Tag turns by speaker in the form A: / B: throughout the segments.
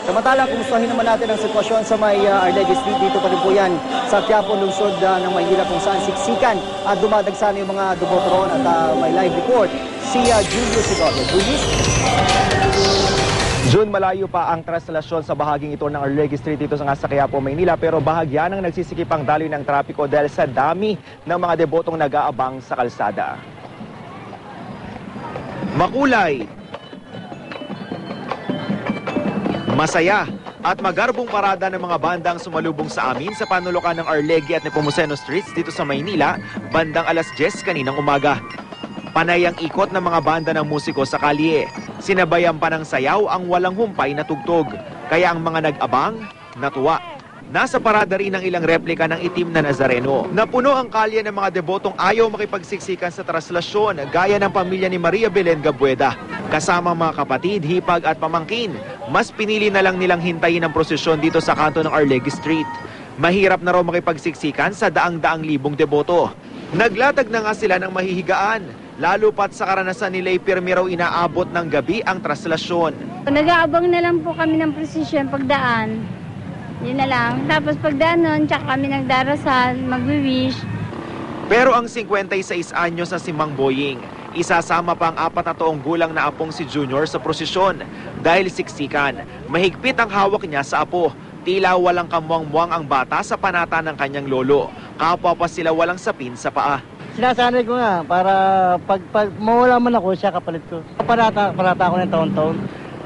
A: Samantala, kumustahin naman natin ang sitwasyon sa may Arlegues Street. Dito pa rin po yan sa Quiapo, lungsod ng Maynila, kung saan siksikan at dumadagsana yung mga dumotoron. At may live report si Julius Segovia. Julius?
B: June, malayo pa ang traslasyon sa bahaging ito ng Arlegues Street dito sa Quiapo, Maynila, pero bahagya ng nagsisikipang daloy ng trapiko dahil sa dami ng mga debotong nag-aabang sa kalsada. Makulay, masaya at magarbong parada ng mga bandang sumalubong sa amin sa panulukan ng Arlegues at Nepomuceno Streets dito sa Maynila bandang alas 10 kaninang umaga. Panay ang ikot ng mga banda ng musiko sa kalye. Sinabayan pa ng sayaw ang walang humpay na tugtog. Kaya ang mga nag-abang, natuwa. Nasa parada rin ang ilang replika ng itim na Nazareno. Napuno ang kalye ng mga debotong ayaw makipagsiksikan sa traslasyon, gaya ng pamilya ni Maria Belen Gabueda. Kasama mga kapatid, hipag at pamangkin, mas pinili na lang nilang hintayin ang prosesyon dito sa kanto ng Arlegues Street. Mahirap na raw makipagsiksikan sa daang-daang libong deboto. Naglatag na nga sila ng mahihigaan, lalo pat sa karanasan nila ay pirmi raw inaabot ng gabi ang traslasyon.
C: Nag-aabang na lang po kami ng prosesyon pagdaan. Yun na lang. Tapos pagdaan nun, tsaka kami nagdarasal, magwi-wish.
B: Pero ang 56 anyos na si Mang Boying, isasama pa ang 4 na taong gulang na apong si Junior sa prosesyon. Dahil siksikan, mahigpit ang hawak niya sa apo. Tila walang kamuang-muang ang bata sa panata ng kanyang lolo. Kapwa pa sila walang sapin sa paa.
D: Sinasanay ko nga para pag mawala man ako, siya kapalit ko. Parata ako ng taon-taon.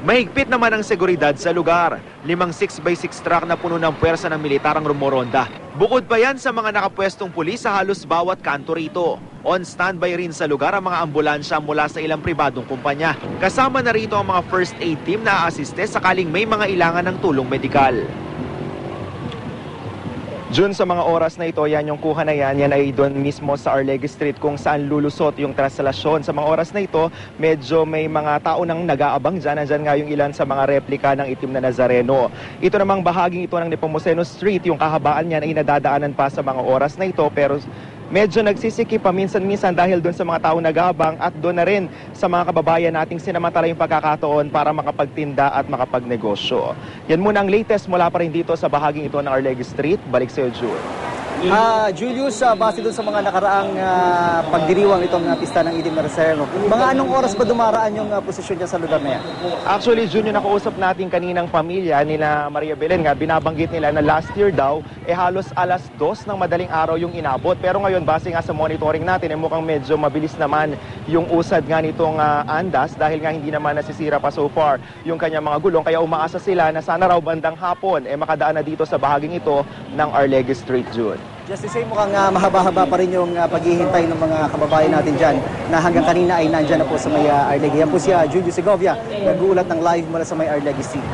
B: Mahigpit naman ang seguridad sa lugar. 5 6x6 truck na puno ng puwersa ng militar ang rumoronda. Bukod pa yan sa mga nakapwestong pulis sa halos bawat kanto rito. On standby rin sa lugar ang mga ambulansya mula sa ilang pribadong kumpanya. Kasama na rito ang mga first aid team na aasiste sakaling may mga ilangan ng tulong medikal. June, sa mga oras na ito, yan yung kuha na yan ay doon mismo sa Arlegues Street kung saan lulusot yung traslasyon. Sa mga oras na ito, medyo may mga tao nang nag-aabang dyan. Nandyan nga yung ilan sa mga replika ng itim na Nazareno. Ito namang bahaging ito ng Nepomuceno Street, yung kahabaan niyan ay nadadaanan pa sa mga oras na ito, pero medyo nagsisikip paminsan-minsan dahil doon sa mga tao nag-aabang at doon na rin sa mga kababayan nating sinamantala yung pagkakataon para makapagtinda at makapagnegosyo. Yan muna ang latest mula pa rin dito sa bahaging ito ng Arlegues Street. Balik sa iyo, June.
A: Julius, base doon sa mga nakaraang pagdiriwang itong pista ng itim na Nazareno, mga anong oras ba dumaraan yung posisyon niya sa lugar na yan?
B: Actually, June, yung nakausap natin kaninang pamilya nila Maria Belen nga, binabanggit nila na last year daw, halos alas 2 ng madaling araw yung inabot. Pero ngayon, base nga sa monitoring natin, mukhang medyo mabilis naman yung usad nga nitong andas dahil nga hindi naman nasisira pa so far yung kanyang mga gulong. Kaya umaasa sila na sana raw bandang hapon makadaan na dito sa bahaging ito ng Arlegues Street, June.
A: Just to say, mukhang mahaba-haba pa rin yung paghihintay ng mga kababayan natin dyan na hanggang kanina ay nandyan na po sa may Arlegues. Yan po si Julius Segovia, nag-uulat ng live mula sa may Arlegues Street.